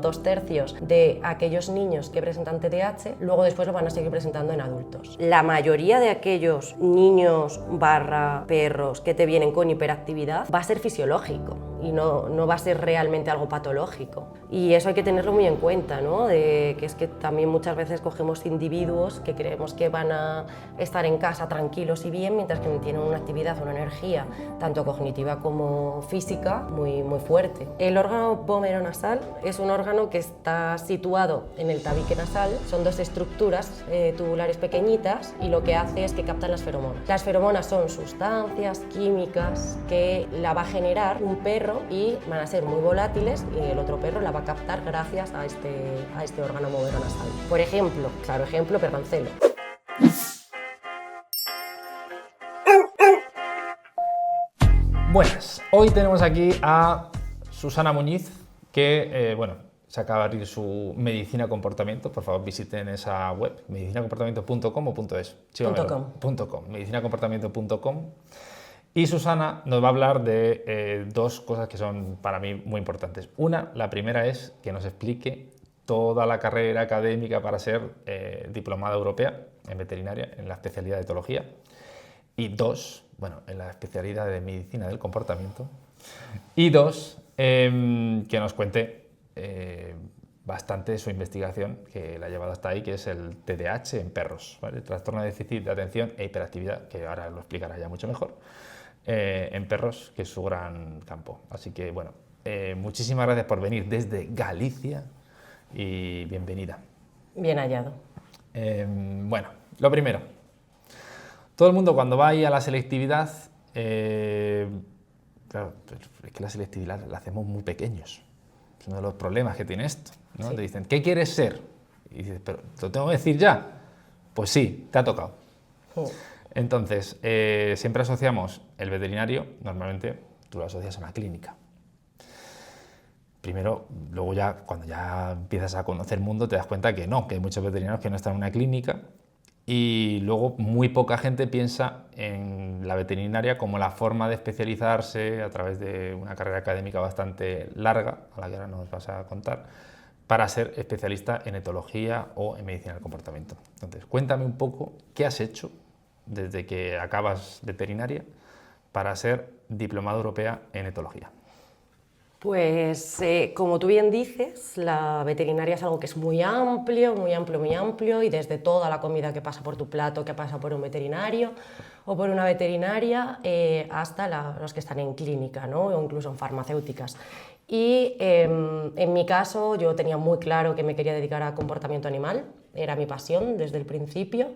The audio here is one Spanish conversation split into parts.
2/3 de aquellos niños que presentan TDAH, luego después lo van a seguir presentando en adultos. La mayoría de aquellos niños / perros que te vienen con hiperactividad va a ser fisiológico y no va a ser realmente algo patológico. Y eso hay que tenerlo muy en cuenta, ¿no? Que es que también muchas veces cogemos individuos que creemos que van a estar en casa tranquilos y bien, mientras que tienen una actividad, una energía, tanto cognitiva como física, muy fuerte. El órgano vomeronasal es un órgano que está situado en el tabique nasal. Son dos estructuras tubulares pequeñitas y lo que hace es que captan las feromonas. Las feromonas son sustancias químicas que la va a generar un perro y van a ser muy volátiles y el otro perro la va a captar gracias a este órgano vomeronasal. Por ejemplo, claro ejemplo, Perrancelo. Buenas, hoy tenemos aquí a Susana Muñiz, que se acaba de abrir su Medicina Comportamiento. Por favor, visiten esa web, medicinacomportamiento.com o .es. Sí, .com. Medicinacomportamiento.com. Y Susana nos va a hablar de dos cosas que son para mí muy importantes. La primera es que nos explique toda la carrera académica para ser diplomada europea en veterinaria, en la especialidad de etología. Y en la especialidad de medicina del comportamiento. Y que nos cuente bastante de su investigación, que la ha llevado hasta ahí, que es el TDAH en perros, ¿vale? Trastorno de déficit de atención e hiperactividad, que ahora lo explicará ya mucho mejor, en perros, que es su gran campo. Así que, muchísimas gracias por venir desde Galicia y bienvenida. Bien hallado. Lo primero. Todo el mundo cuando va ahí a la selectividad, claro, es que la selectividad la hacemos muy pequeños. Es uno de los problemas que tiene esto, ¿no? Sí. Te dicen, ¿qué quieres ser? Y dices, ¿pero te lo tengo que decir ya? Pues sí, te ha tocado. Entonces, siempre asociamos el veterinario, normalmente tú lo asocias a una clínica. Primero, luego ya, cuando ya empiezas a conocer el mundo, te das cuenta que no, que hay muchos veterinarios que no están en una clínica. Y luego muy poca gente piensa en la veterinaria como la forma de especializarse a través de una carrera académica bastante larga, a la que ahora nos vas a contar, para ser especialista en etología o en medicina del comportamiento. Entonces, cuéntame un poco qué has hecho desde que acabas veterinaria para ser diplomada europea en etología. Pues como tú bien dices, la veterinaria es algo que es muy amplio, y desde toda la comida que pasa por tu plato, que pasa por un veterinario o por una veterinaria, hasta los que están en clínica, ¿no? O incluso en farmacéuticas. Y en mi caso yo tenía muy claro que me quería dedicar a comportamiento animal, era mi pasión desde el principio.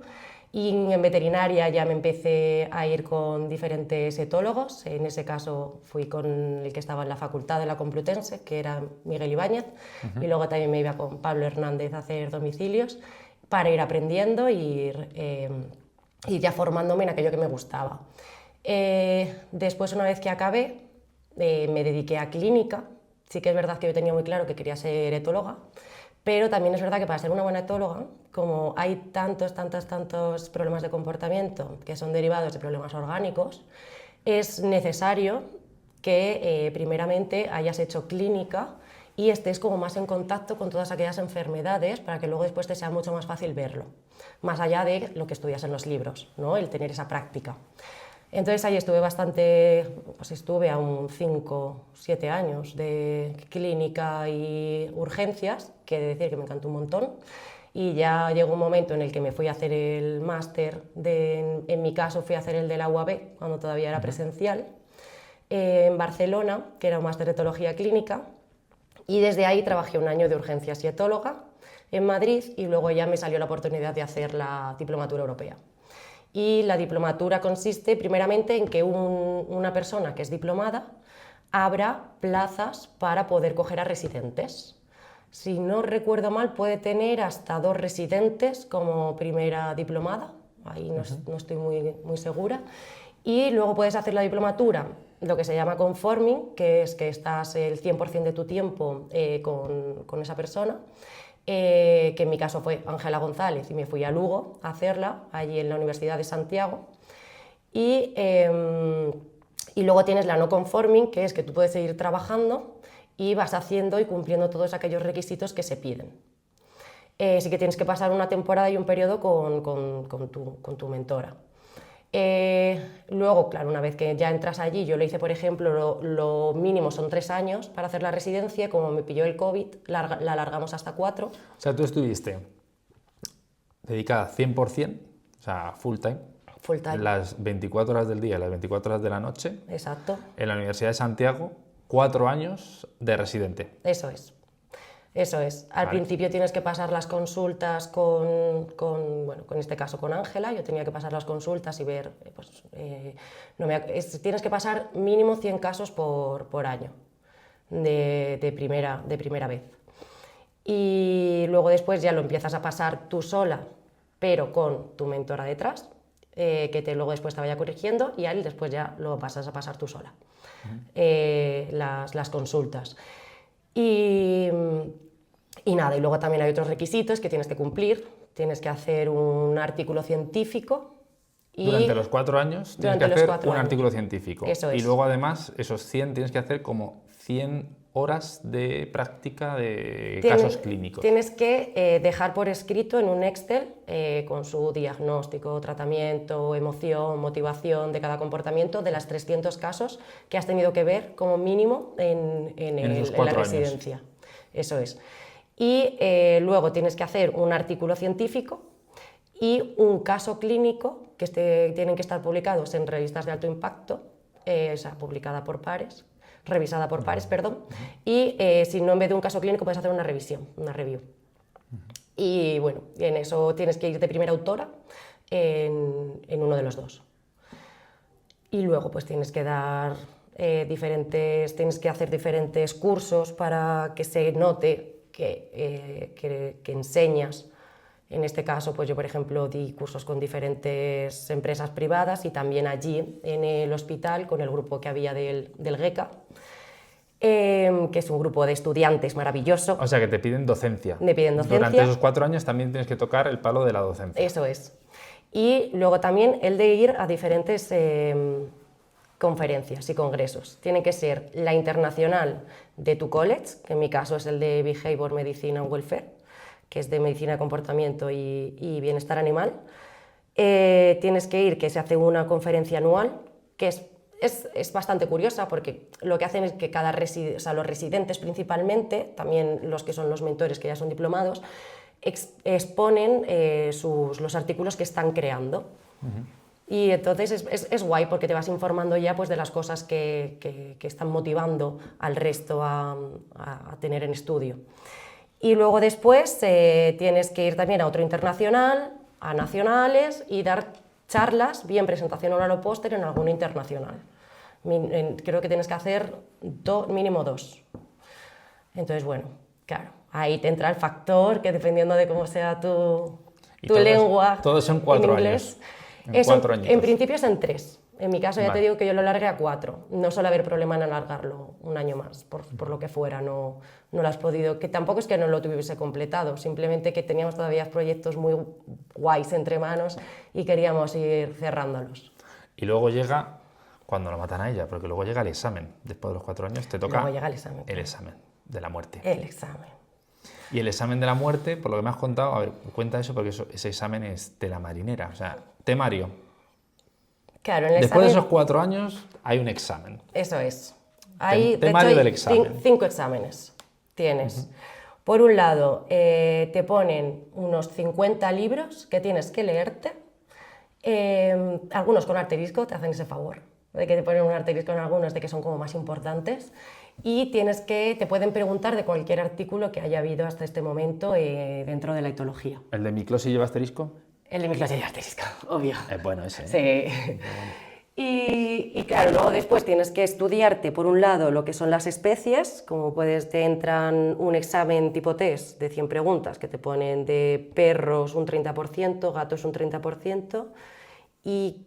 Y en veterinaria ya me empecé a ir con diferentes etólogos. En ese caso fui con el que estaba en la facultad de la Complutense, que era Miguel Ibáñez, y luego también me iba con Pablo Hernández a hacer domicilios para ir aprendiendo y ir ya formándome en aquello que me gustaba. Después, una vez que acabé, me dediqué a clínica. Sí que es verdad que yo tenía muy claro que quería ser etóloga, pero también es verdad que para ser una buena etóloga, como hay tantos problemas de comportamiento que son derivados de problemas orgánicos, es necesario que primeramente hayas hecho clínica y estés como más en contacto con todas aquellas enfermedades para que luego después te sea mucho más fácil verlo, más allá de lo que estudias en los libros, ¿no? El tener esa práctica. Entonces ahí estuve estuve a un 5-7 años de clínica y urgencias, que he de decir que me encantó un montón, y ya llegó un momento en el que me fui a hacer el máster, en mi caso fui a hacer el de la UAB, cuando todavía era presencial, en Barcelona, que era un máster de etología clínica, y desde ahí trabajé un año de urgencias y etóloga en Madrid, y luego ya me salió la oportunidad de hacer la diplomatura europea. Y la diplomatura consiste primeramente en que una persona que es diplomada abra plazas para poder coger a residentes. Si no recuerdo mal, puede tener hasta 2 residentes como primera diplomada, ahí no estoy muy segura. Y luego puedes hacer la diplomatura, lo que se llama conforming, que es que estás el 100% de tu tiempo con esa persona. Que en mi caso fue Ángela González, y me fui a Lugo a hacerla, allí en la Universidad de Santiago. Y luego tienes la no conforming, que es que tú puedes seguir trabajando y vas haciendo y cumpliendo todos aquellos requisitos que se piden. Sí que tienes que pasar una temporada y un periodo con tu mentora. Luego, claro, una vez que ya entras allí, yo lo hice, por ejemplo, lo mínimo son 3 años para hacer la residencia. Como me pilló el COVID, la alargamos hasta 4. O sea, tú estuviste dedicada 100%, o sea, full time, las 24 horas del día, las 24 horas de la noche. Exacto. En la Universidad de Santiago, 4 años de residente. Eso es. Eso es. Al principio tienes que pasar las consultas bueno, en este caso con Ángela. Yo tenía que pasar las consultas y ver, pues, tienes que pasar mínimo 100 casos por año de primera vez. Y luego después ya lo empiezas a pasar tú sola, pero con tu mentora detrás, luego después te vaya corrigiendo, y a él después ya lo pasas a pasar tú sola, las consultas. Y nada, y luego también hay otros requisitos que tienes que cumplir. Tienes que hacer un artículo científico. Durante los 4 años tienes que hacer un artículo científico. Eso es. Y luego además, esos 100 tienes que hacer como 100 horas de práctica de casos clínicos. Tienes que dejar por escrito en un Excel con su diagnóstico, tratamiento, emoción, motivación de cada comportamiento de las 300 casos que has tenido que ver como mínimo en la residencia. Eso es. Y luego tienes que hacer un artículo científico y un caso clínico que tienen que estar publicados en revistas de alto impacto, o sea, publicada por pares. Revisada por pares, perdón, y si no, en vez de un caso clínico puedes hacer una revisión, una review. Y bueno, en eso tienes que ir de primera autora en uno de los dos. Y luego pues tienes que dar tienes que hacer diferentes cursos para que se note que enseñas. En este caso, pues yo, por ejemplo, di cursos con diferentes empresas privadas y también allí en el hospital con el grupo que había del GECA, que es un grupo de estudiantes maravilloso. O sea, que te piden docencia. Me piden docencia. Durante esos 4 años también tienes que tocar el palo de la docencia. Eso es. Y luego también el de ir a diferentes conferencias y congresos. Tiene que ser la internacional de tu college, que en mi caso es el de Behavior Medicine and Welfare, que es de medicina de comportamiento y bienestar animal. Tienes que ir, que se hace una conferencia anual, que es bastante curiosa, porque lo que hacen es que los residentes principalmente, también los que son los mentores que ya son diplomados, exponen los artículos que están creando. Y entonces es guay, porque te vas informando ya pues de las cosas que están motivando al resto a tener en estudio. Y luego después tienes que ir también a otro internacional, a nacionales, y dar charlas, bien presentación oral o póster, en alguno internacional. Creo que tienes que hacer mínimo 2. Entonces, bueno, claro, ahí te entra el factor que, dependiendo de cómo sea tu lengua, todos son 4 inglés, años. En principio es en 3. En mi caso, ya te digo que yo lo largué a 4. No suele haber problema en alargarlo un año más, por lo que fuera. No lo has podido, que tampoco es que no lo tuviese completado, simplemente que teníamos todavía proyectos muy guays entre manos y queríamos ir cerrándolos. Y luego llega, cuando la matan a ella, porque luego llega el examen. Después de los 4 años te toca luego llega el examen de la muerte. El examen. Y el examen de la muerte, por lo que me has contado, a ver, cuenta eso, porque ese examen es de la marinera, o sea, temario. Claro, en el Después examen, de esos 4 años hay un examen. Eso es. Hay, Temario del examen. 5 exámenes tienes. Por un lado, te ponen unos 50 libros que tienes que leerte, algunos con asterisco, te hacen ese favor, de que te ponen un asterisco en algunos de que son como más importantes, y te pueden preguntar de cualquier artículo que haya habido hasta este momento dentro de la etología. ¿El de Miclosi lleva asterisco? El de Miclosi lleva asterisco, obvio. Es bueno ese. Sí. Y claro, luego después tienes que estudiarte, por un lado, lo que son las especies, como te entran un examen tipo test de 100 preguntas que te ponen de perros un 30%, gatos un 30%, y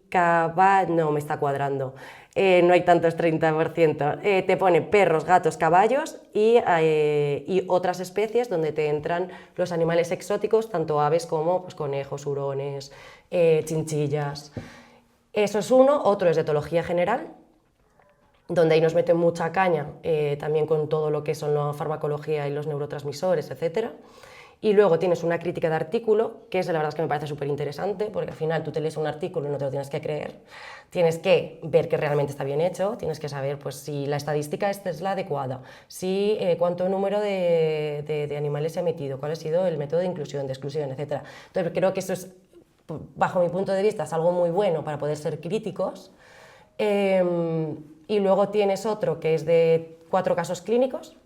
no me está cuadrando, no hay tantos 30%, te ponen perros, gatos, caballos y otras especies donde te entran los animales exóticos, tanto aves como pues, conejos, hurones, chinchillas. Eso es uno. Otro es de etología general, donde ahí nos meten mucha caña, también con todo lo que son la farmacología y los neurotransmisores, etcétera. Y luego tienes una crítica de artículo, que es la verdad es que me parece súper interesante, porque al final tú te lees un artículo y no te lo tienes que creer, tienes que ver que realmente está bien hecho, tienes que saber pues, si la estadística esta es la adecuada, si cuánto número de animales se ha metido, cuál ha sido el método de inclusión, de exclusión, etcétera. Entonces creo que eso es, bajo mi punto de vista, es algo muy bueno para poder ser críticos. Y luego tienes otro que es de 4 casos clínicos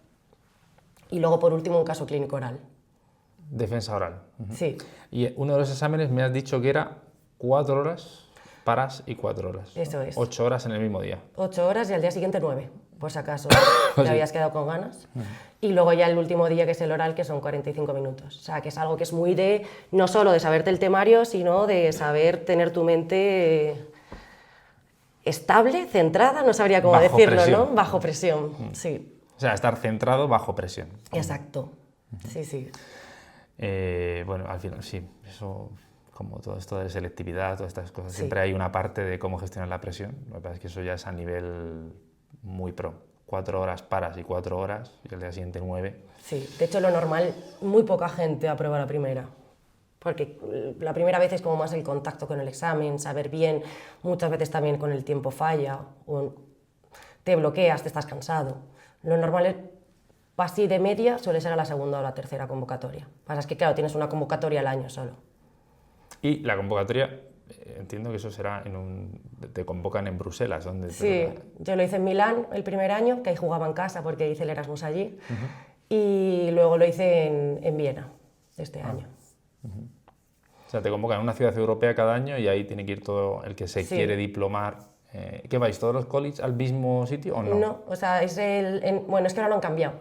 y luego por último un caso clínico oral. Defensa oral. Sí. Y uno de los exámenes me has dicho que era 4 horas paras y 4 horas. Eso es. 8 horas en el mismo día. 8 horas y al día siguiente 9, por si acaso te habías quedado con ganas. Y luego ya el último día, que es el oral, que son 45 minutos. O sea, que es algo que es muy de, no solo de saberte el temario, sino de saber tener tu mente estable, centrada, no sabría cómo Bajo decirlo, presión. ¿no? Bajo presión, sí. O sea, estar centrado bajo presión. Exacto, sí, sí. Bueno, al final sí, eso, como todo esto de selectividad, todas estas cosas, Sí. siempre hay una parte de cómo gestionar la presión. Lo que pasa es que eso ya es a nivel muy pro. 4 horas paras y 4 horas, y el día siguiente 9. Sí, de hecho lo normal, muy poca gente aprueba la primera, porque la primera vez es como más el contacto con el examen, saber bien, muchas veces también con el tiempo falla, o te bloqueas, te estás cansado. Lo normal es, así de media, suele ser a la segunda o la tercera convocatoria. Lo que pasa es que claro, tienes una convocatoria al año solo. Y la convocatoria, entiendo que eso será te convocan en Bruselas, donde Sí, yo lo hice en Milán el primer año, que ahí jugaba en casa porque hice el Erasmus allí, y luego lo hice en Viena este año. O sea, te convocan en una ciudad europea cada año y ahí tiene que ir todo el que se Sí. quiere diplomar. ¿Qué vais, todos los colleges al mismo sitio o no? No, o sea, bueno, es que ahora lo han cambiado,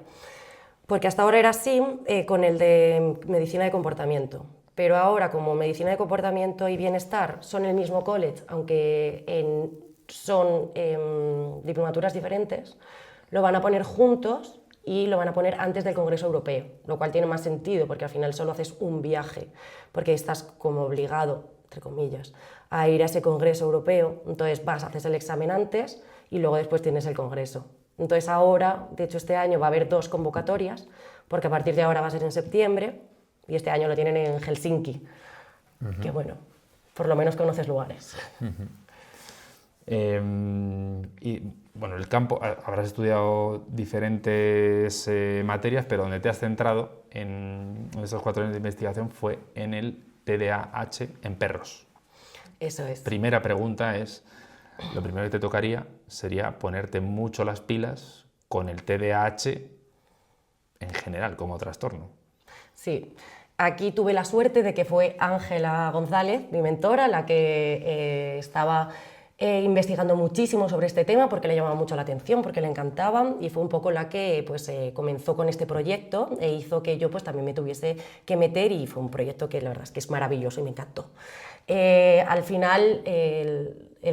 porque hasta ahora era así con el de medicina de comportamiento, pero ahora como medicina de comportamiento y bienestar son el mismo college, aunque son diplomaturas diferentes, lo van a poner juntos y lo van a poner antes del Congreso Europeo, lo cual tiene más sentido porque al final solo haces un viaje, porque estás como obligado, entre comillas, a ir a ese Congreso Europeo, entonces haces el examen antes y luego después tienes el Congreso. Entonces ahora, de hecho este año va a haber 2 convocatorias, porque a partir de ahora va a ser en septiembre y este año lo tienen en Helsinki, que bueno, por lo menos conoces lugares. Y bueno, el campo, habrás estudiado diferentes materias, pero donde te has centrado en estos 4 años de investigación fue en el TDAH en perros. Eso es. Primera pregunta es, lo primero que te tocaría sería ponerte mucho las pilas con el TDAH en general como trastorno. Sí, aquí tuve la suerte de que fue Ángela González, mi mentora, la que estaba investigando muchísimo sobre este tema porque le llamaba mucho la atención, porque le encantaba y fue un poco la que pues, comenzó con este proyecto e hizo que yo pues, también me tuviese que meter y fue un proyecto que la verdad es que es maravilloso y me encantó. Al final TDAH,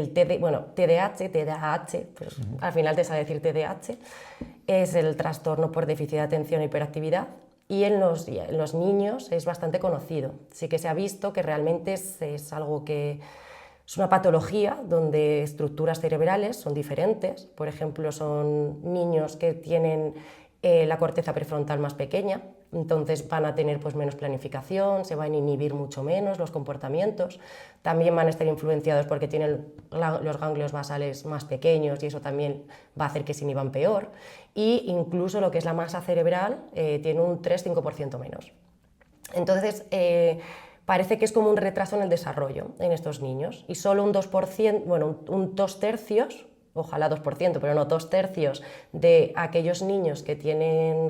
pues, al final te sabe decir TDAH, es el trastorno por déficit de atención e hiperactividad. Y en los niños es bastante conocido. Sí que se ha visto que realmente es algo que es una patología donde estructuras cerebrales son diferentes. Por ejemplo, son niños que tienen la corteza prefrontal más pequeña, entonces van a tener pues, menos planificación, se van a inhibir mucho menos los comportamientos. También van a estar influenciados porque tienen los ganglios basales más pequeños y eso también va a hacer que se inhiban peor. Y incluso lo que es la masa cerebral tiene un 3-5% menos. Entonces, parece que es como un retraso en el desarrollo en estos niños y solo un 2%, bueno, un 2/3, ojalá 2%, pero no 2/3 de aquellos niños que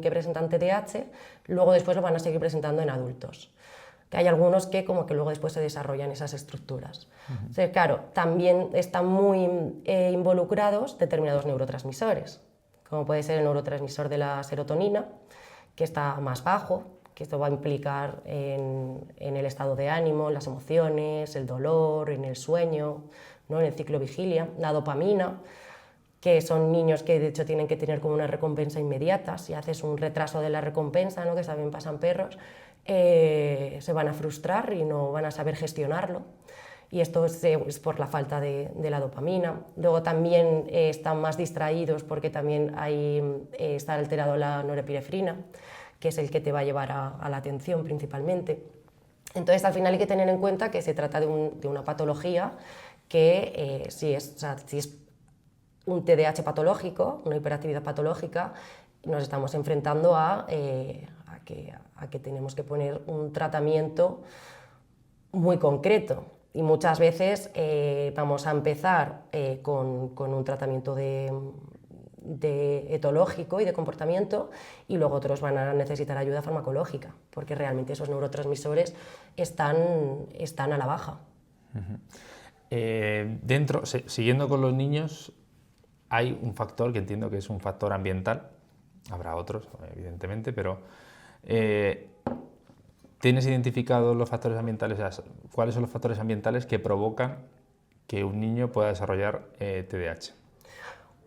presentan TDAH, luego después lo van a seguir presentando en adultos. Que hay algunos que como que luego después se desarrollan esas estructuras. Entonces, claro, también están muy involucrados determinados neurotransmisores, como puede ser el neurotransmisor de la serotonina, que está más bajo, que esto va a implicar en el estado de ánimo, en las emociones, el dolor, en el sueño, ¿no? En el ciclo vigilia, la dopamina, que son niños que de hecho tienen que tener como una recompensa inmediata. Si haces un retraso de la recompensa, ¿no? Que también pasan perros, se van a frustrar y no van a saber gestionarlo. y esto es por la falta de la dopamina. Luego también están más distraídos porque también está alterado la norepinefrina, que es el que te va a llevar a la atención principalmente. Entonces, al final hay que tener en cuenta que se trata de una patología que si es un TDAH patológico, una hiperactividad patológica, nos estamos enfrentando a que tenemos que poner un tratamiento muy concreto. Y muchas veces vamos a empezar con un tratamiento etológico y de comportamiento, y luego otros van a necesitar ayuda farmacológica, porque realmente esos neurotransmisores están a la baja. Siguiendo con los niños, hay un factor que entiendo que es un factor ambiental, habrá otros, evidentemente, pero ¿tienes identificados los factores ambientales? ¿Cuáles son los factores ambientales que provocan que un niño pueda desarrollar TDAH?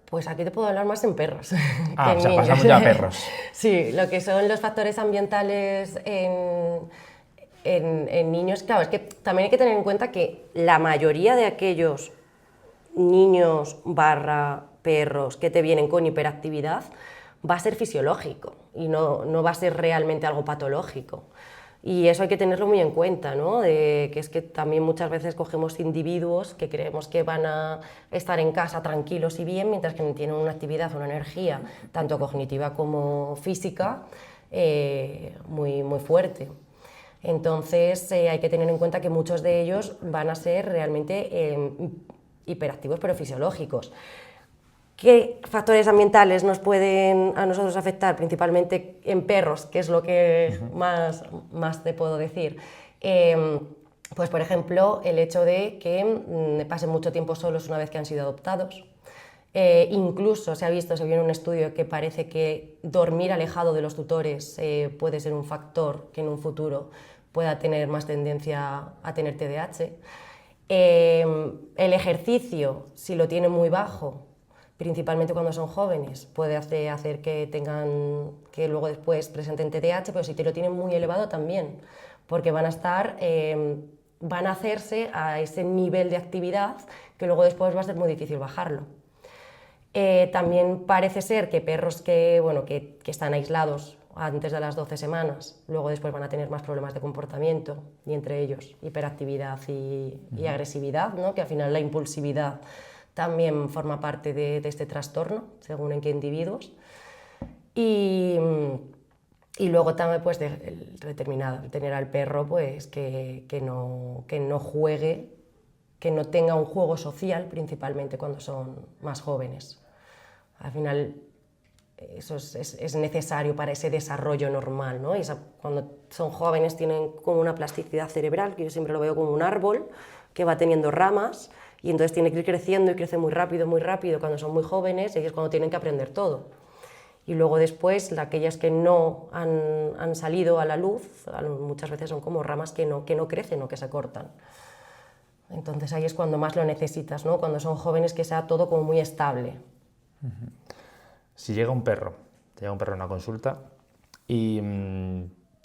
Pues aquí te puedo hablar más en perros. Ah, o sea, pasamos ya a perros. Sí, lo que son los factores ambientales en niños, claro, es que también hay que tener en cuenta que la mayoría de aquellos niños / perros que te vienen con hiperactividad va a ser fisiológico y no va a ser realmente algo patológico. Y eso hay que tenerlo muy en cuenta, ¿no? Que es que también muchas veces cogemos individuos que creemos que van a estar en casa tranquilos y bien, mientras que tienen una actividad, una energía, tanto cognitiva como física, muy, muy fuerte. Entonces hay que tener en cuenta que muchos de ellos van a ser realmente hiperactivos pero fisiológicos. ¿Qué factores ambientales nos pueden a nosotros afectar? Principalmente en perros, que es lo que más te puedo decir. Pues por ejemplo, el hecho de que pasen mucho tiempo solos una vez que han sido adoptados. Incluso se vio en un estudio que parece que dormir alejado de los tutores puede ser un factor que en un futuro pueda tener más tendencia a tener TDAH. El ejercicio, si lo tienen muy bajo, principalmente cuando son jóvenes, puede hacer que luego después presenten TDAH, pero si te lo tienen muy elevado también, porque van a hacerse a ese nivel de actividad que luego después va a ser muy difícil bajarlo. También parece ser que perros que están aislados antes de las 12 semanas, luego después van a tener más problemas de comportamiento, y entre ellos hiperactividad y agresividad, ¿no? Que al final la impulsividad también forma parte de este trastorno, según en qué individuos. Y luego también pues, tener al perro pues, que no juegue, que no tenga un juego social, principalmente cuando son más jóvenes. Al final eso es necesario para ese desarrollo normal, ¿no? Cuando son jóvenes tienen como una plasticidad cerebral, que yo siempre lo veo como un árbol que va teniendo ramas, y entonces tiene que ir creciendo y crece muy rápido cuando son muy jóvenes, y es cuando tienen que aprender todo. Y luego después, aquellas que no han salido a la luz, muchas veces son como ramas que no crecen o que se cortan. Entonces ahí es cuando más lo necesitas, ¿no? Cuando son jóvenes, que sea todo como muy estable. Si llega un perro a una consulta y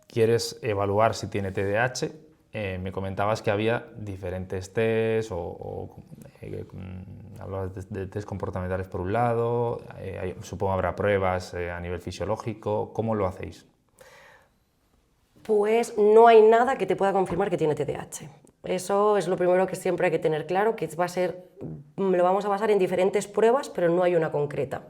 quieres evaluar si tiene TDAH, me comentabas que había diferentes tests hablabas de test comportamentales por un lado, supongo habrá pruebas a nivel fisiológico. ¿Cómo lo hacéis? Pues no hay nada que te pueda confirmar que tiene TDAH. Eso es lo primero que siempre hay que tener claro, que lo vamos a basar en diferentes pruebas, pero no hay una concreta.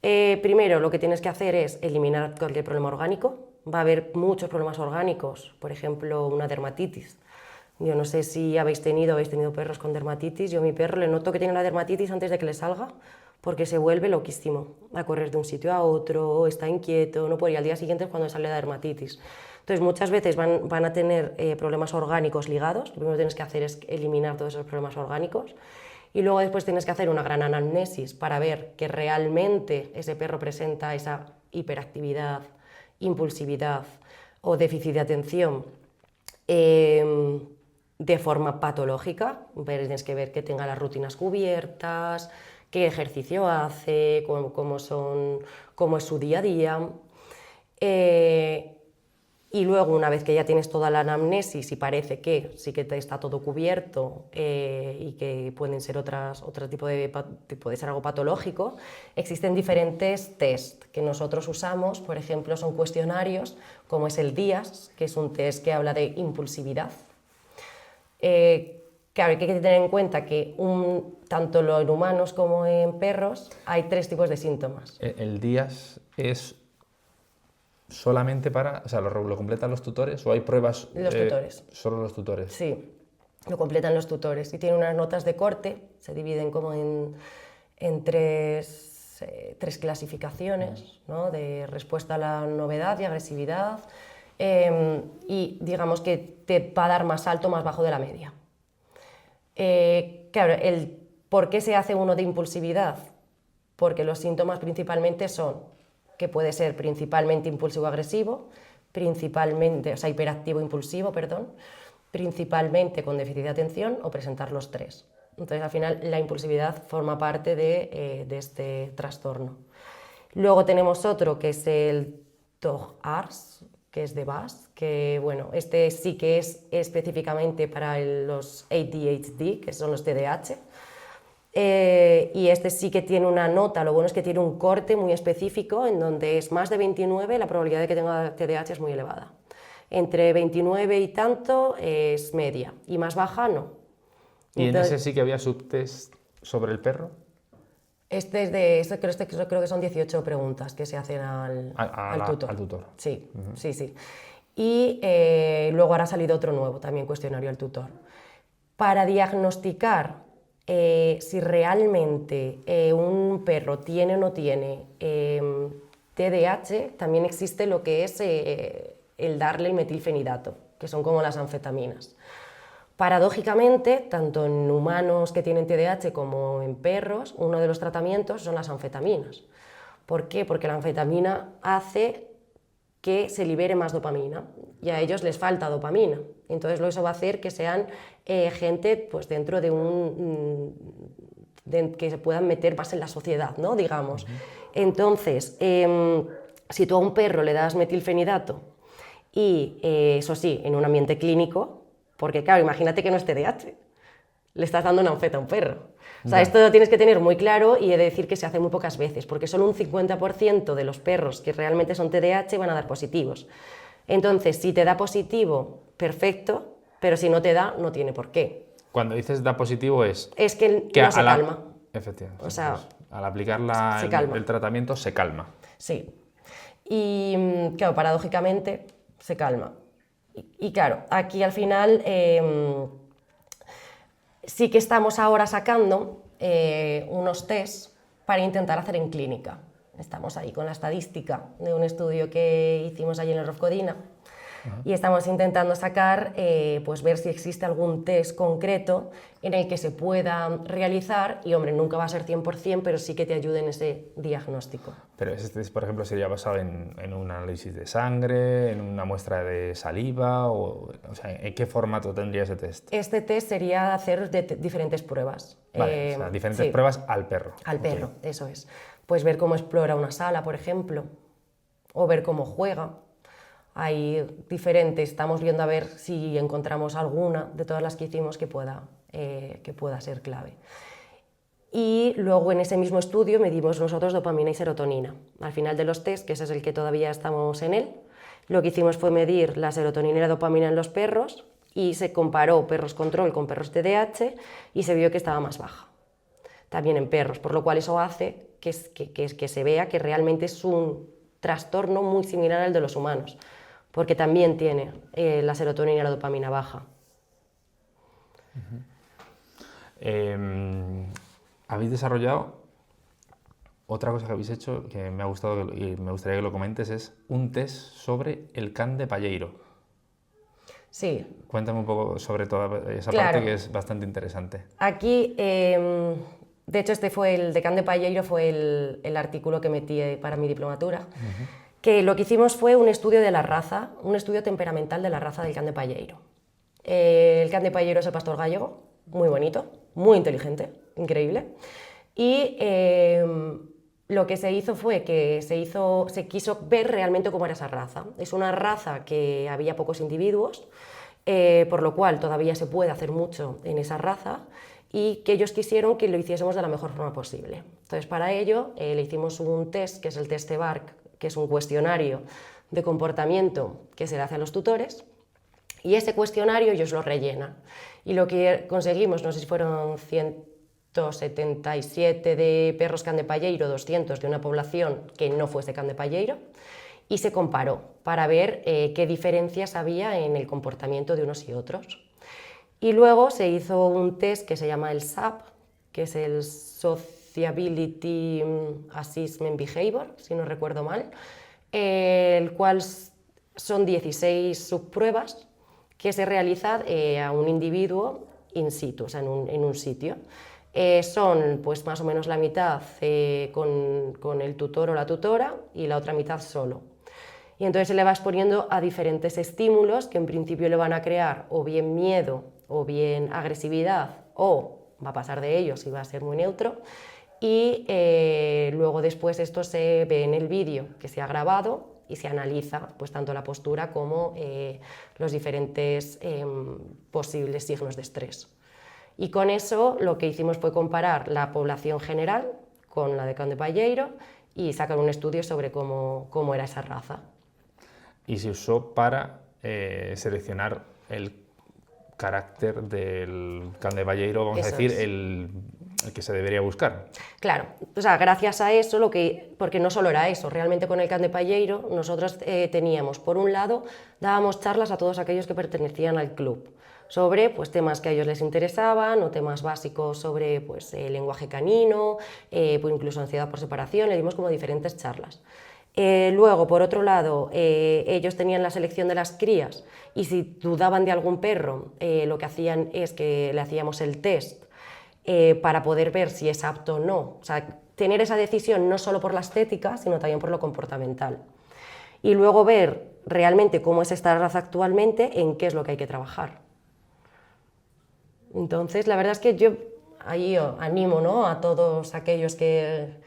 Primero, lo que tienes que hacer es eliminar cualquier problema orgánico. Va a haber muchos problemas orgánicos, por ejemplo, una dermatitis. Yo no sé si habéis tenido perros con dermatitis. Yo a mi perro le noto que tiene la dermatitis antes de que le salga, porque se vuelve loquísimo a correr de un sitio a otro, está inquieto, no puede ir. Al día siguiente es cuando sale la dermatitis. Entonces, muchas veces van a tener problemas orgánicos ligados. Lo primero que tienes que hacer es eliminar todos esos problemas orgánicos. Y luego después tienes que hacer una gran anamnesis para ver que realmente ese perro presenta esa hiperactividad, impulsividad o déficit de atención de forma patológica. Tienes que ver que tenga las rutinas cubiertas, qué ejercicio hace, cómo es su día a día. Y luego, una vez que ya tienes toda la anamnesis y parece que sí que te está todo cubierto y que pueden ser otro tipo puede ser algo patológico, existen diferentes test que nosotros usamos. Por ejemplo, son cuestionarios como es el DIAS, que es un test que habla de impulsividad. Claro, hay que tener en cuenta que tanto en humanos como en perros hay 3 tipos de síntomas. ¿El DIAS es solamente para, o sea, lo completan los tutores o hay pruebas? Los tutores. Solo los tutores. Sí, lo completan los tutores y tiene unas notas de corte, se dividen como en tres clasificaciones, ¿no? De respuesta a la novedad y agresividad, y digamos que te va a dar más alto o más bajo de la media. Claro, ¿por qué se hace uno de impulsividad? Porque los síntomas principalmente son que puede ser principalmente impulsivo-agresivo, principalmente, o sea, hiperactivo-impulsivo, perdón, principalmente con déficit de atención o presentar los 3. Entonces, al final, la impulsividad forma parte de este trastorno. Luego tenemos otro que es el TOG-ARS, que es de BAS, que bueno, este sí que es específicamente para los ADHD, que son los TDAH. Y este sí que tiene una nota, lo bueno es que tiene un corte muy específico en donde es más de 29, la probabilidad de que tenga TDAH es muy elevada. Entre 29 y tanto es media, y más baja no. ¿Y entonces, en ese sí que había subtest sobre el perro? Creo que son 18 preguntas que se hacen al tutor. Al tutor. Sí, sí, sí. Y luego ahora ha salido otro nuevo, también cuestionario al tutor. Para diagnosticar si realmente un perro tiene o no tiene TDAH, también existe lo que es el darle el metilfenidato, que son como las anfetaminas. Paradójicamente, tanto en humanos que tienen TDAH como en perros, uno de los tratamientos son las anfetaminas. ¿Por qué? Porque la anfetamina hace que se libere más dopamina y a ellos les falta dopamina. Entonces eso va a hacer que sean gente pues, dentro de que se puedan meter más en la sociedad, ¿no? Digamos. Entonces, si tú a un perro le das metilfenidato y, eso sí, en un ambiente clínico, porque claro, imagínate que no es TDAH, le estás dando una anfeta a un perro. O sea, esto lo tienes que tener muy claro y he de decir que se hace muy pocas veces, porque solo un 50% de los perros que realmente son TDAH van a dar positivos. Entonces, si te da positivo, perfecto, pero si no te da, no tiene por qué. Cuando dices da positivo es que no se calma. Efectivamente. O sea, pues, al aplicar el tratamiento se calma. Sí. Y claro, paradójicamente se calma. Y claro, aquí al final sí que estamos ahora sacando unos test para intentar hacer en clínica. Estamos ahí con la estadística de un estudio que hicimos allí en el Rofcodina y estamos intentando sacar, pues ver si existe algún test concreto en el que se pueda realizar y, hombre, nunca va a ser 100%, pero sí que te ayude en ese diagnóstico. Pero ese test, por ejemplo, sería basado en un análisis de sangre, en una muestra de saliva, o sea, ¿en qué formato tendría ese test? Este test sería hacer diferentes pruebas. Vale, o sea, diferentes pruebas al perro. Al perro, eso es. Pues ver cómo explora una sala, por ejemplo, o ver cómo juega. Hay diferentes, estamos viendo a ver si encontramos alguna de todas las que hicimos que pueda ser clave. Y luego en ese mismo estudio medimos nosotros dopamina y serotonina. Al final de los test, que ese es el que todavía estamos en él, lo que hicimos fue medir la serotonina y la dopamina en los perros y se comparó perros control con perros TDAH y se vio que estaba más baja, también en perros, por lo cual eso hace que se vea que realmente es un trastorno muy similar al de los humanos, porque también tiene la serotonina y la dopamina baja. Habéis desarrollado otra cosa que habéis hecho que me ha gustado y me gustaría que lo comentes, es un test sobre el can de Palleiro. Sí. Cuéntame un poco sobre toda esa parte que es bastante interesante. Aquí, de hecho, el de can de Palleiro fue el artículo que metí para mi diplomatura, que lo que hicimos fue un estudio de la raza, un estudio temperamental de la raza del can de Palleiro. El can de Palleiro es el pastor gallego, muy bonito, muy inteligente, increíble, y lo que se hizo fue que se quiso ver realmente cómo era esa raza. Es una raza que había pocos individuos, por lo cual todavía se puede hacer mucho en esa raza, y que ellos quisieron que lo hiciésemos de la mejor forma posible. Entonces, para ello le hicimos un test, que es el test EBARC, que es un cuestionario de comportamiento que se le hace a los tutores, y ese cuestionario ellos lo rellenan. Y lo que conseguimos, no sé si fueron 177 de perros can de palleiro, 200 de una población que no fuese can de palleiro, y se comparó para ver qué diferencias había en el comportamiento de unos y otros. Y luego se hizo un test que se llama el SAP, que es el Sociability Assessment Behavior, si no recuerdo mal, el cual son 16 subpruebas que se realizan a un individuo in situ, o sea, en un sitio. Son pues más o menos la mitad con el tutor o la tutora y la otra mitad solo. Y entonces se le va exponiendo a diferentes estímulos que en principio le van a crear o bien miedo o bien agresividad, o va a pasar de ellos y va a ser muy neutro. Y luego después esto se ve en el vídeo que se ha grabado y se analiza pues tanto la postura como los diferentes posibles signos de estrés. Y con eso lo que hicimos fue comparar la población general con la de can de palleiro y sacar un estudio sobre cómo era esa raza. Y se usó para seleccionar el carácter del can de palleiro, vamos a decir, el que se debería buscar. Claro, o sea, gracias a eso, porque no solo era eso, realmente con el can de palleiro nosotros teníamos, por un lado, dábamos charlas a todos aquellos que pertenecían al club, sobre pues, temas que a ellos les interesaban o temas básicos sobre pues, lenguaje canino, pues, incluso ansiedad por separación, le dimos como diferentes charlas. Luego, por otro lado, ellos tenían la selección de las crías y si dudaban de algún perro, lo que hacían es que le hacíamos el test para poder ver si es apto o no. O sea, tener esa decisión no solo por la estética, sino también por lo comportamental. Y luego ver realmente cómo es esta raza actualmente, en qué es lo que hay que trabajar. Entonces, la verdad es que yo ahí animo, ¿no?, a todos aquellos que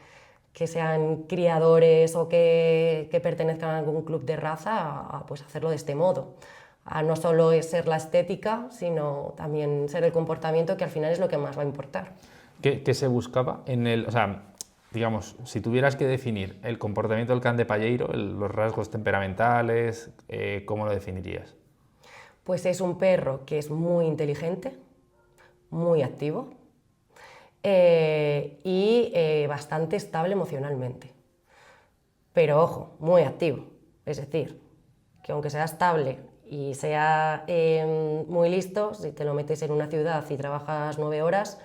sean criadores o que pertenezcan a algún club de raza a pues hacerlo de este modo. A no solo ser la estética, sino también ser el comportamiento, que al final es lo que más va a importar. ¿Qué se buscaba en el...? O sea, digamos, si tuvieras que definir el comportamiento del can de palleiro, los rasgos temperamentales, ¿cómo lo definirías? Pues es un perro que es muy inteligente, muy activo, y bastante estable emocionalmente. Pero ojo, muy activo. Es decir, que aunque sea estable y sea muy listo, si te lo metes en una ciudad y trabajas 9 horas,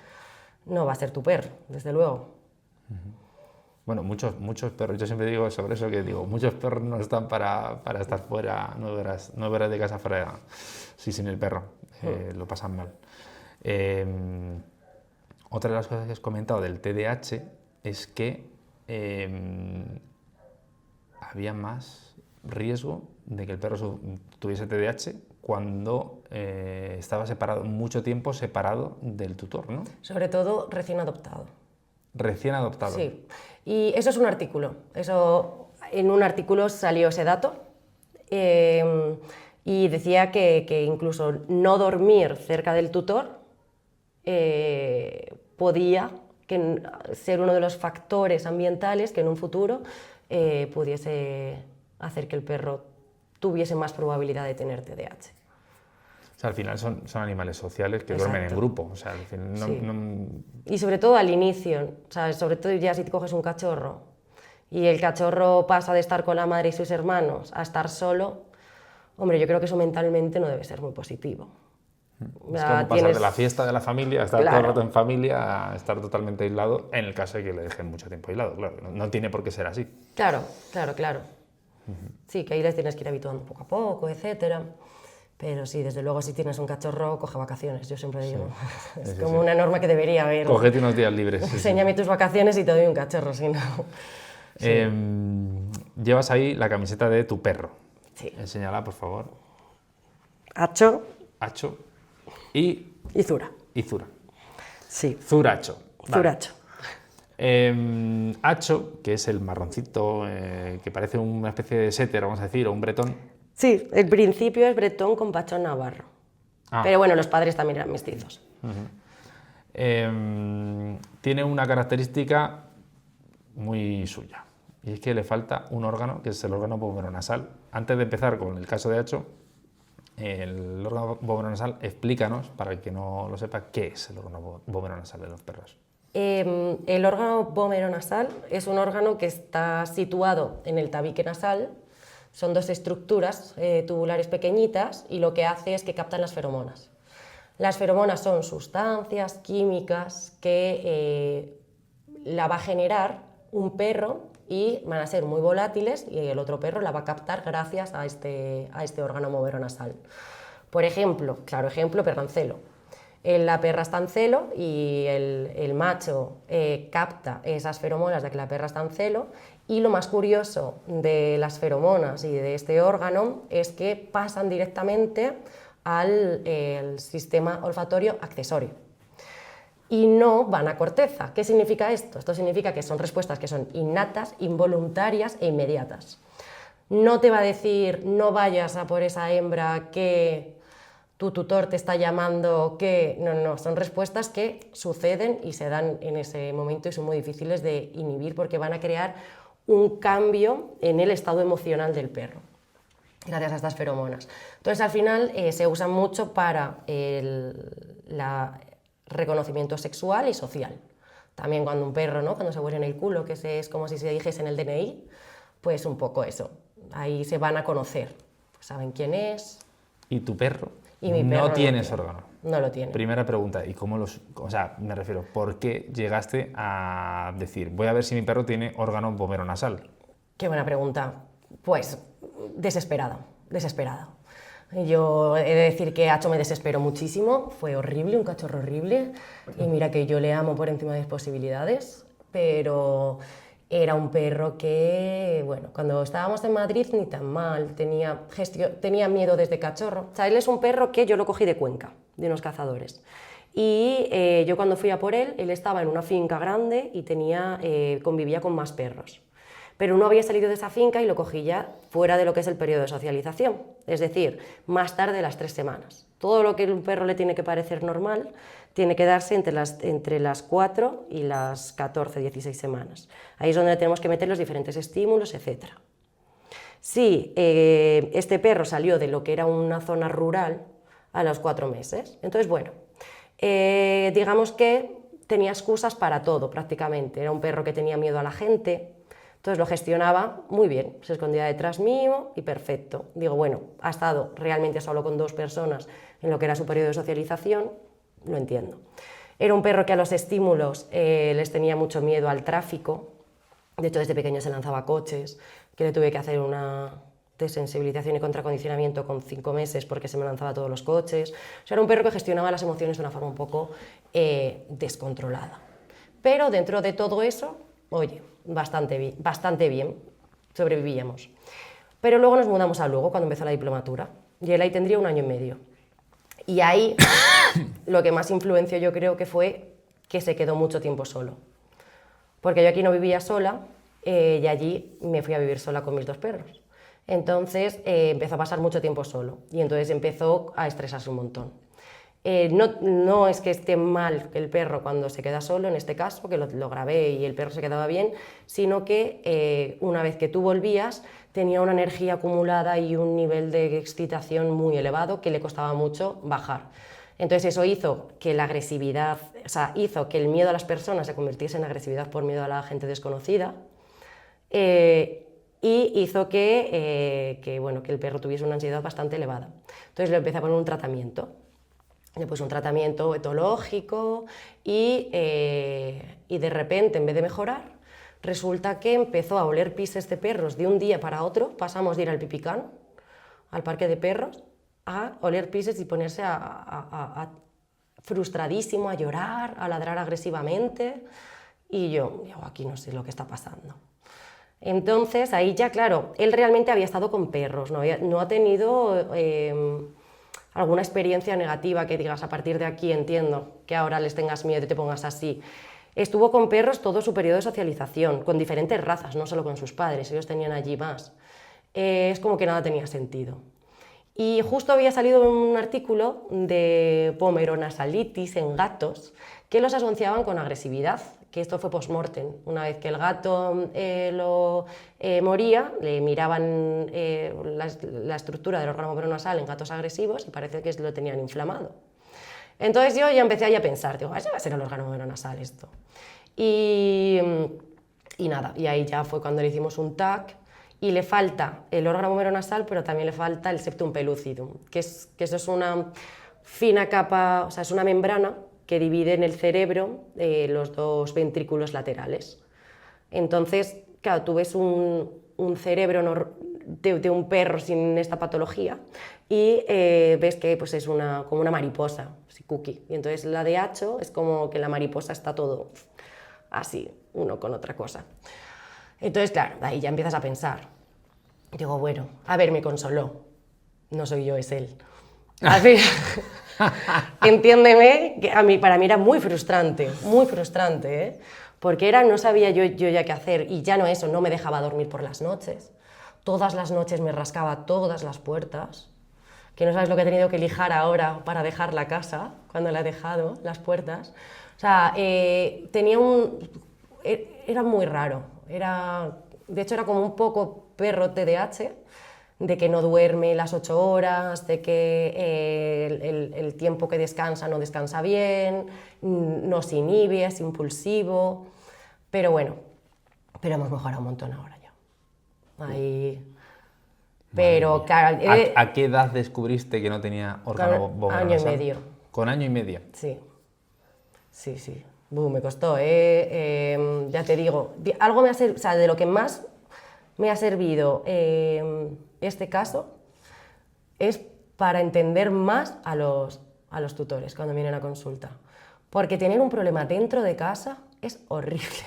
no va a ser tu perro, desde luego. Bueno, muchos perros, yo siempre digo sobre eso, que digo, muchos perros no están para estar fuera 9 horas de casa fuera, sí, sin el perro, lo pasan mal. Otra de las cosas que has comentado del TDAH es que había más riesgo de que el perro tuviese TDAH cuando estaba mucho tiempo separado del tutor, ¿no? Sobre todo recién adoptado. Recién adoptado. Sí, y eso es un artículo. En un artículo salió ese dato y decía que incluso no dormir cerca del tutor podía ser uno de los factores ambientales que en un futuro pudiese hacer que el perro tuviese más probabilidad de tener TDAH. O sea, al final son animales sociales que duermen en grupo. O sea, al final sí. Y sobre todo al inicio, o sea, sobre todo ya si te coges un cachorro y el cachorro pasa de estar con la madre y sus hermanos a estar solo, hombre, yo creo que eso mentalmente no debe ser muy positivo. Es como pasar de la fiesta de la familia a estar todo el rato en familia a estar totalmente aislado, en el caso de que le dejen mucho tiempo aislado, claro. No tiene por qué ser así. Claro. Sí, que ahí les tienes que ir habituando poco a poco, etcétera. Pero sí, desde luego, si tienes un cachorro, coge vacaciones, yo siempre digo. Sí, es como una norma que debería haber. Cógete unos días libres. Enséñame tus vacaciones y te doy un cachorro, si no. Llevas ahí la camiseta de tu perro. Sí. Enséñala, por favor. Acho. Y Zura. Y Zura. Sí. Zuracho. Vale. Zuracho. Hacho, que es el marroncito, que parece una especie de setter, vamos a decir, o un bretón. Sí, el principio es bretón con pachón navarro. Pero bueno, los padres también eran mestizos. Tiene una característica muy suya, y es que le falta un órgano, que es el órgano vomeronasal. Antes de empezar con el caso de Hacho, el órgano vomeronasal, explícanos, para el que no lo sepa, qué es el órgano vomeronasal de los perros. El órgano vomeronasal es un órgano que está situado en el tabique nasal. Son dos estructuras tubulares pequeñitas y lo que hace es que captan las feromonas. Las feromonas son sustancias químicas que la va a generar un perro y van a ser muy volátiles y el otro perro la va a captar gracias a este órgano vomeronasal. Por ejemplo, claro ejemplo, perro en celo. La perra está en celo y el macho capta esas feromonas de que la perra está en celo, y lo más curioso de las feromonas y de este órgano es que pasan directamente al sistema olfatorio accesorio y no van a corteza. ¿Qué significa esto? Esto significa que son respuestas que son innatas, involuntarias e inmediatas. No te va a decir no vayas a por esa hembra que tu tutor te está llamando, que no, son respuestas que suceden y se dan en ese momento y son muy difíciles de inhibir porque van a crear un cambio en el estado emocional del perro gracias a estas feromonas. Entonces al final se usan mucho para el reconocimiento sexual y social. También cuando un perro, ¿no? Cuando se huele en el culo, que es como si se dijese en el DNI, pues un poco eso. Ahí se van a conocer, pues saben quién es. ¿Y tu perro? Y mi perro no tiene ese órgano. No lo tiene. Primera pregunta, ¿y cómo o sea, me refiero, ¿por qué llegaste a decir, voy a ver si mi perro tiene órgano vomeronasal? Qué buena pregunta. Pues desesperada. Yo he de decir que Hacho me desesperó muchísimo, fue horrible, un cachorro horrible, y mira que yo le amo por encima de mis posibilidades, pero era un perro que, bueno, cuando estábamos en Madrid ni tan mal, tenía miedo desde cachorro. O sea, él es un perro que yo lo cogí de Cuenca, de unos cazadores. Y yo cuando fui a por él estaba en una finca grande y convivía con más perros. Pero no había salido de esa finca y lo cogí ya fuera de lo que es el periodo de socialización, es decir, más tarde de las 3 semanas. Todo lo que a un perro le tiene que parecer normal tiene que darse entre las 4 y las 14, 16 semanas. Ahí es donde tenemos que meter los diferentes estímulos, etc. Sí, este perro salió de lo que era una zona rural a los 4 meses. Entonces, bueno, digamos que tenía excusas para todo prácticamente. Era un perro que tenía miedo a la gente. Entonces lo gestionaba muy bien, se escondía detrás mío y perfecto. Digo, bueno, ha estado realmente solo con 2 personas en lo que era su periodo de socialización, lo entiendo. Era un perro que a los estímulos les tenía mucho miedo al tráfico, de hecho desde pequeño se lanzaba a coches, que le tuve que hacer una desensibilización y contracondicionamiento con 5 meses porque se me lanzaba a todos los coches. O sea, era un perro que gestionaba las emociones de una forma un poco descontrolada. Pero dentro de todo eso, oye, bastante bien, sobrevivíamos. Pero luego nos mudamos a Lugo cuando empezó la diplomatura y él ahí tendría 1 año y medio. Y ahí lo que más influenció yo creo que fue que se quedó mucho tiempo solo. Porque yo aquí no vivía sola y allí me fui a vivir sola con mis 2 perros. Entonces empezó a pasar mucho tiempo solo y entonces empezó a estresarse un montón. No es que esté mal el perro cuando se queda solo, en este caso, que lo grabé y el perro se quedaba bien, sino que una vez que tú volvías tenía una energía acumulada y un nivel de excitación muy elevado que le costaba mucho bajar. Entonces eso hizo que la agresividad, o sea, hizo que el miedo a las personas se convirtiese en agresividad por miedo a la gente desconocida y hizo que el perro tuviese una ansiedad bastante elevada. Entonces le empecé a poner un tratamiento. Después un tratamiento etológico y de repente, en vez de mejorar, resulta que empezó a oler pises de perros de un día para otro. Pasamos de ir al Pipicán, al parque de perros, a oler pises y ponerse frustradísimo, a llorar, a ladrar agresivamente. Y yo aquí no sé lo que está pasando. Entonces, ahí ya, claro, él realmente había estado con perros, no ha tenido alguna experiencia negativa que digas, a partir de aquí entiendo que ahora les tengas miedo y te pongas así. Estuvo con perros todo su periodo de socialización, con diferentes razas, no solo con sus padres, ellos tenían allí más. Es como que nada tenía sentido. Y justo había salido un artículo de pomeronasalitis en gatos que los asociaban con agresividad, que esto fue post-mortem. Una vez que el gato moría, le miraban la estructura del órgano pomeronasal en gatos agresivos y parece que lo tenían inflamado. Entonces yo ya empecé ahí a pensar, digo, ese va a ser el órgano pomeronasal esto. Y nada, y ahí ya fue cuando le hicimos un TAC, y le falta el órgano pomeronasal, pero también le falta el septum pellucidum, que eso es una fina capa, o sea, es una membrana que divide en el cerebro los dos ventrículos laterales. Entonces, claro, tú ves un cerebro de un perro sin esta patología y ves que pues, es como una mariposa, así cookie. Y entonces la de Hacho es como que la mariposa está todo así, uno con otra cosa. Entonces, claro, ahí ya empiezas a pensar. Digo, bueno, a ver, me consoló. No soy yo, es él. Así, entiéndeme, que para mí era muy frustrante, ¿eh? Porque no sabía yo ya qué hacer, y ya no eso, no me dejaba dormir por las noches. Todas las noches me rascaba todas las puertas, que no sabes lo que he tenido que lijar ahora para dejar la casa, cuando la he dejado, las puertas. O sea, era muy raro. De hecho, era como un poco perro TDAH, de que no duerme las 8 horas, de que el tiempo que descansa no descansa bien, no se inhibe, es impulsivo, pero bueno, pero hemos mejorado un montón ahora ya. Ahí... Pero claro... ¿A qué edad descubriste que no tenía órgano pomeronasal? Año y medio. ¿Con año y medio? Sí. Me costó, ya te digo, algo o sea, de lo que más me ha servido este caso es para entender más a los tutores cuando vienen a consulta, porque tener un problema dentro de casa es horrible.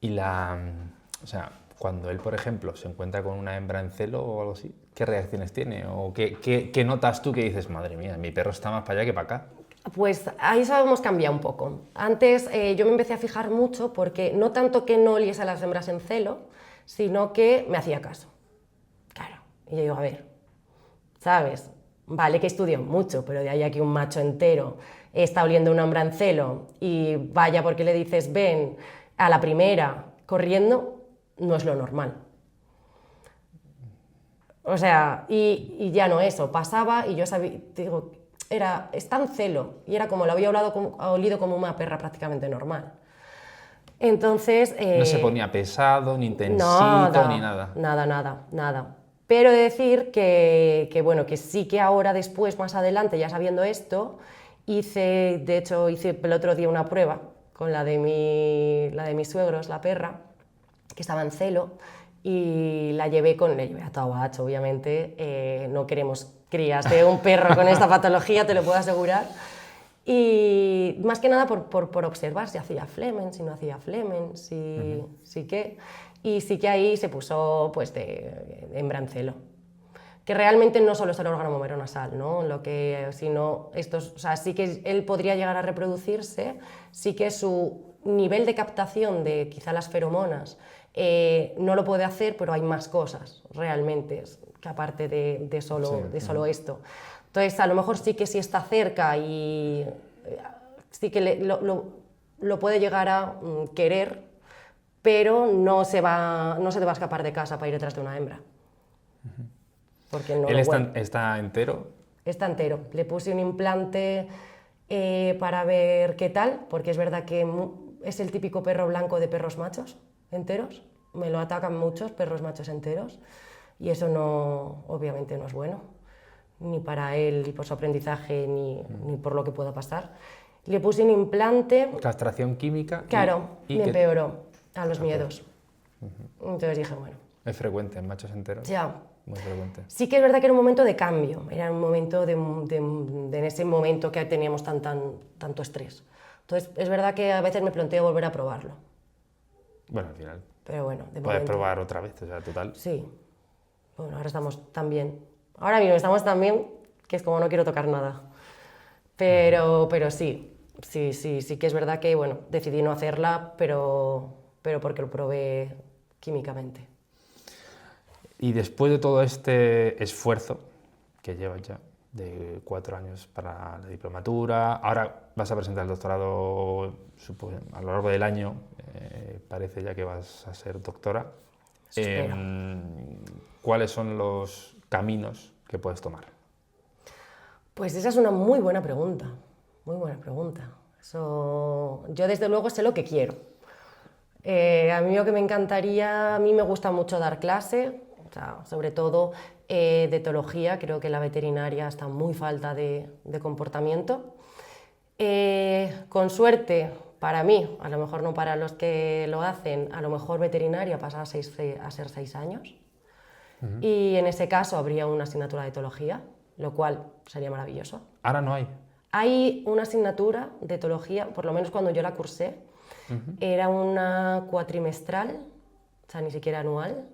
Y o sea, cuando él, por ejemplo, se encuentra con una hembra en celo o algo así, ¿qué reacciones tiene? ¿O qué notas tú que dices, madre mía, mi perro está más para allá que para acá? Pues ahí hemos cambiado un poco. Antes yo me empecé a fijar mucho porque no tanto que no oliese a las hembras en celo, sino que me hacía caso. Claro. Y yo digo, a ver, ¿sabes? Vale que estudio mucho, pero de ahí a que un macho entero está oliendo a una hembra en celo y vaya porque le dices ven a la primera corriendo, no es lo normal. O sea, y ya no eso, pasaba y yo sabía, digo, está en celo, y era como lo había olido como una perra prácticamente normal. Entonces... no se ponía pesado, ni intensito, ni nada. Nada. Pero he de decir que bueno, que sí que ahora después, más adelante, ya sabiendo esto, hice el otro día una prueba con la de mis suegros, la perra, que estaba en celo, y le llevé a Tabacho, obviamente, no queremos crías de un perro con esta patología, te lo puedo asegurar. Y más que nada por observar si hacía flemen, si no hacía flemen, sí que ahí se puso pues de hembra en celo. Que realmente no solo es el órgano pomeronasal, ¿no? Sino o sea, sí que él podría llegar a reproducirse, sí que su nivel de captación de quizá las feromonas no lo puede hacer, pero hay más cosas realmente, que aparte de solo esto. Entonces, a lo mejor sí que sí está cerca y sí que lo puede llegar a querer, pero no se te va a escapar de casa para ir detrás de una hembra. Porque no ¿Él está entero? Está entero. Le puse un implante para ver qué tal, porque es verdad que es el típico perro blanco de perros machos enteros. Me lo atacan muchos perros machos enteros y eso obviamente no es bueno, ni para él, ni por su aprendizaje, ni por lo que pueda pasar. Le puse un implante... Castración química. Claro, me empeoró a los miedos. Entonces dije, bueno... Es frecuente en machos enteros. Ya. Muy frecuente. Sí que es verdad que era un momento de cambio, era un momento en ese momento que teníamos tanto estrés. Entonces es verdad que a veces me planteo volver a probarlo. Bueno, al final. Pero bueno, puedes probar otra vez, o sea, total. Sí. Bueno, ahora estamos tan bien. Ahora mismo estamos tan bien que es como no quiero tocar nada. Pero sí. sí que es verdad que, bueno, decidí no hacerla, pero porque lo probé químicamente. Y después de todo este esfuerzo que llevas ya de 4 años para la diplomatura, ahora vas a presentar el doctorado, supongo, a lo largo del año, parece ya que vas a ser doctora. Espero. ¿Cuáles son los caminos que puedes tomar? Pues esa es una muy buena pregunta, muy buena pregunta. Yo desde luego sé lo que quiero. A mí lo que me encantaría, a mí me gusta mucho dar clase, o sea, sobre todo de etología, creo que la veterinaria está muy falta de comportamiento. Con suerte, para mí, a lo mejor no para los que lo hacen, a lo mejor veterinaria pasa a ser 6 años. Y en ese caso habría una asignatura de etología, lo cual sería maravilloso. Ahora no hay. Hay una asignatura de etología, por lo menos cuando yo la cursé, era una cuatrimestral, o sea, ni siquiera anual,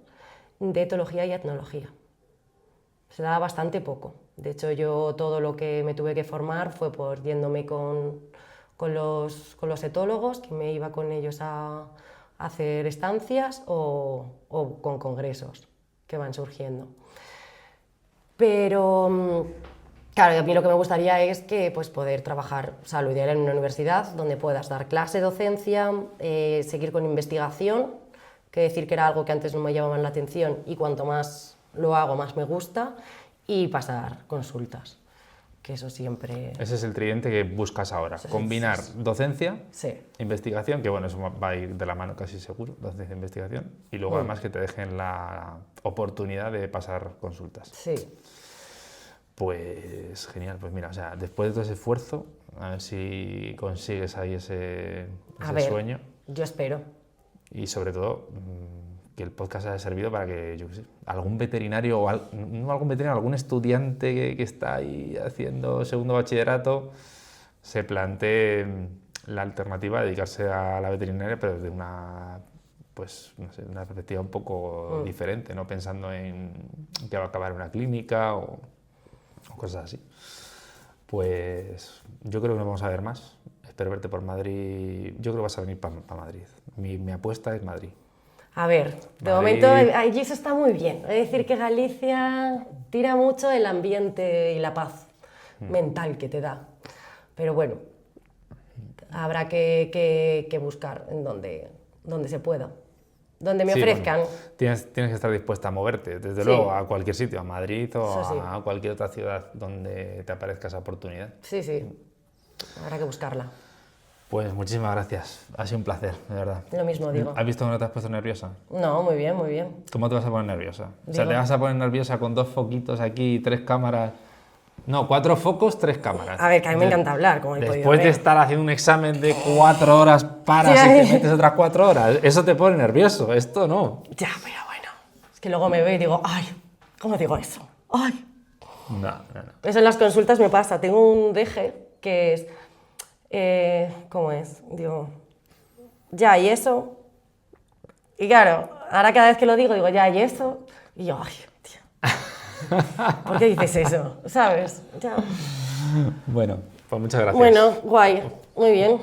de etología y etnología. Se daba bastante poco. De hecho, yo todo lo que me tuve que formar fue por yéndome con los etólogos, que me iba con ellos a hacer estancias o con congresos que van surgiendo. Pero, claro, a mí lo que me gustaría es que pues, poder trabajar, o sea, lo ideal en una universidad donde puedas dar clase, docencia, seguir con investigación, que decir que era algo que antes no me llamaba la atención y cuanto más lo hago, más me gusta, y pasar consultas, que eso siempre... Ese es el tridente que buscas ahora, combinar docencia, Sí. investigación, que bueno, eso va a ir de la mano casi seguro, docencia e investigación, y luego además que te dejen la oportunidad de pasar consultas. Sí. Pues genial, pues mira, o sea, después de todo ese esfuerzo, a ver si consigues ahí ese sueño. Yo espero. Y sobre todo, que el podcast haya servido para que, yo qué sé, algún veterinario, o no algún veterinario, algún estudiante que está ahí haciendo segundo bachillerato, se plantee la alternativa de dedicarse a la veterinaria, pero desde una, pues, no sé, una perspectiva un poco diferente, no pensando en que va a acabar en una clínica o cosas así. Pues yo creo que nos vamos a ver más. Espero verte por Madrid. Yo creo que vas a venir para Madrid. Mi apuesta es Madrid. A ver, de momento allí eso está muy bien. Es decir, que Galicia tira mucho el ambiente y la paz mental que te da. Pero bueno, habrá que buscar en donde se pueda. Donde me ofrezcan. Bueno, tienes que estar dispuesta a moverte, desde luego, a cualquier sitio, a Madrid o a cualquier otra ciudad donde te aparezca esa oportunidad. Sí, habrá que buscarla. Pues muchísimas gracias, ha sido un placer, de verdad. Lo mismo digo. ¿Has visto cómo te has puesto nerviosa? No, muy bien, muy bien. ¿Cómo te vas a poner nerviosa? O sea, te vas a poner nerviosa con 2 foquitos aquí, 3 cámaras... No, 4 focos, 3 cámaras. A ver, que a mí me encanta hablar, como he podido ver. Después de estar haciendo un examen de 4 horas, paras y te metes otras 4 horas. Eso te pone nervioso, esto no. Ya, pero bueno. Es que luego me veo y digo, ay, ¿cómo digo eso? Ay. No. Eso en las consultas me pasa. Tengo un deje que es... ¿cómo es? Digo, ya, ¿y eso? Y claro, ahora cada vez que lo digo, ya, ¿y eso? Y yo, ay, tío, ¿por qué dices eso? ¿Sabes? Ya. Bueno, pues muchas gracias. Bueno, guay, muy bien.